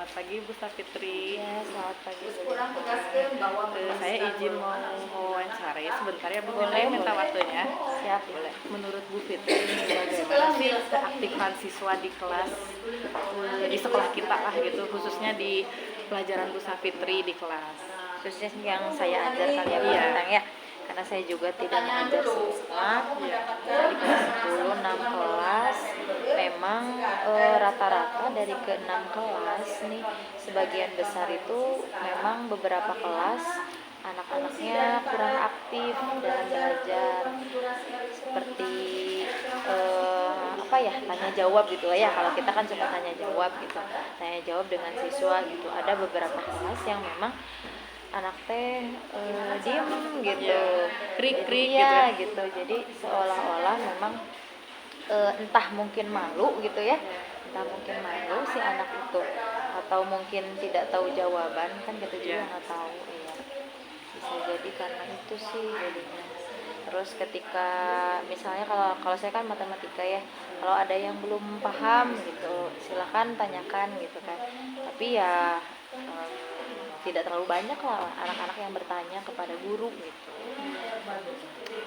Selamat pagi Bu Safitri. Ya, selamat pagi. Saya izin mau wawancara sebentar ya Bu. Boleh, Saya minta boleh. waktunya. Siap. Boleh. Menurut Bu Fitri, bagaimana sih keaktifan siswa di kelas di sekolah kita lah gitu, khususnya di pelajaran Bu Safitri di kelas? Khususnya yang saya ajar kali ya, Iya. Bang, ya. Karena saya juga tidak mengajar semua. Dari kelas 10, 6 kelas. Memang rata-rata dari ke-6 kelas nih, sebagian besar itu memang beberapa kelas anak-anaknya kurang aktif dalam belajar, seperti apa ya, tanya jawab gitu lah ya. Kalau kita kan suka tanya jawab gitu, tanya jawab dengan siswa gitu. Ada beberapa kelas yang memang anak teh diem gitu, Krik-krik gitu iya ya. gitu. Jadi seolah-olah memang entah mungkin malu gitu ya, entah mungkin malu si anak itu, atau mungkin tidak tahu jawaban, kan kita juga Iya. nggak tahu ya. Bisa jadi karena itu sih jadinya. Terus ketika misalnya kalau saya kan matematika ya, kalau ada yang belum paham gitu silakan tanyakan gitu kan, tapi ya tidak terlalu banyak lah anak-anak yang bertanya kepada guru gitu.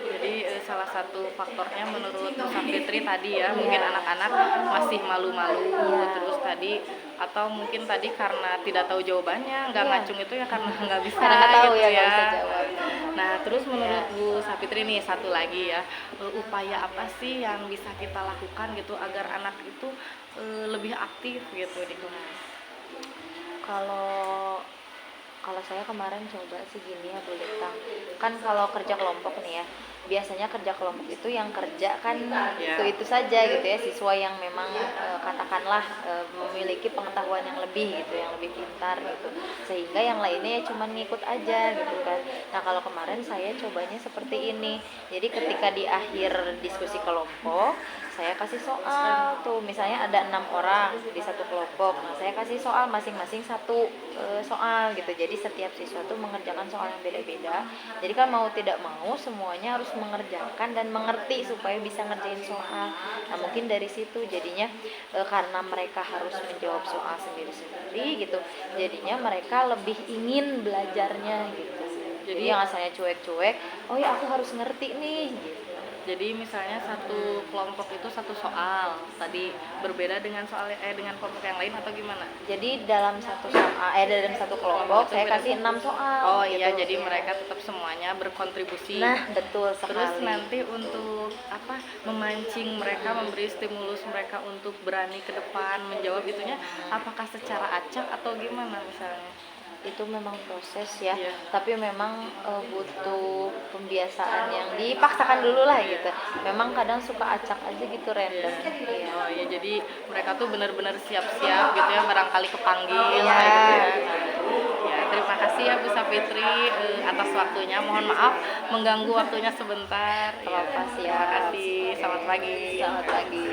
Jadi salah satu faktornya menurut Bu Fitri tadi ya, mungkin anak-anak masih malu-malu, terus tadi atau mungkin tadi karena tidak tahu jawabannya, nggak ngacung itu ya karena nggak bisa Karena nggak tahu gitu ya, ya. nggak bisa jawab. Nah, terus menurut Bu Sapitri nih satu lagi ya, upaya apa sih yang bisa kita lakukan gitu agar anak itu lebih aktif gitu di kelas? Kalau saya kemarin coba sih gini ya Bu Lita, kan kalau kerja kelompok nih ya, biasanya kerja kelompok itu yang kerja kan itu saja gitu ya, siswa yang memang katakanlah memiliki pengetahuan yang lebih gitu, yang lebih pintar gitu, sehingga yang lainnya ya cuma ngikut aja gitu kan. Nah kalau kemarin saya cobanya seperti ini, jadi ketika di akhir diskusi kelompok saya kasih soal tuh, misalnya ada 6 orang di satu kelompok, nah saya kasih soal masing-masing satu soal gitu. Jadi setiap siswa tuh mengerjakan soal yang beda-beda, jadi kan mau tidak mau semuanya harus mengerjakan dan mengerti supaya bisa ngerjain soal. Nah mungkin dari situ jadinya karena mereka harus menjawab soal sendiri-sendiri gitu, jadinya mereka lebih ingin belajarnya gitu. Jadi yang asalnya cuek-cuek, oh ya aku harus ngerti nih gitu. Jadi misalnya satu kelompok itu satu soal, tadi berbeda dengan dengan kelompok yang lain atau gimana? Jadi dalam satu soal, dalam satu kelompok saya kasih 6 soal. Oh iya, gitu. jadi mereka tetap semuanya berkontribusi. Nah betul sekali. Terus nanti untuk memancing mereka, memberi stimulus mereka untuk berani ke depan menjawab itunya, apakah secara acak atau gimana misalnya? Itu memang proses ya, Iya. tapi memang butuh pembiasaan yang dipaksakan dulu lah gitu. Memang kadang suka acak aja gitu random. Iya. Oh iya, jadi mereka tuh benar-benar siap-siap gitu ya, barangkali kepanggil Iya. kayak gitu ya. Ya, terima kasih ya Bu Sapitri atas waktunya. Mohon maaf mengganggu waktunya sebentar. Apa-apa, Terima siap. kasih. Selamat pagi. Selamat pagi.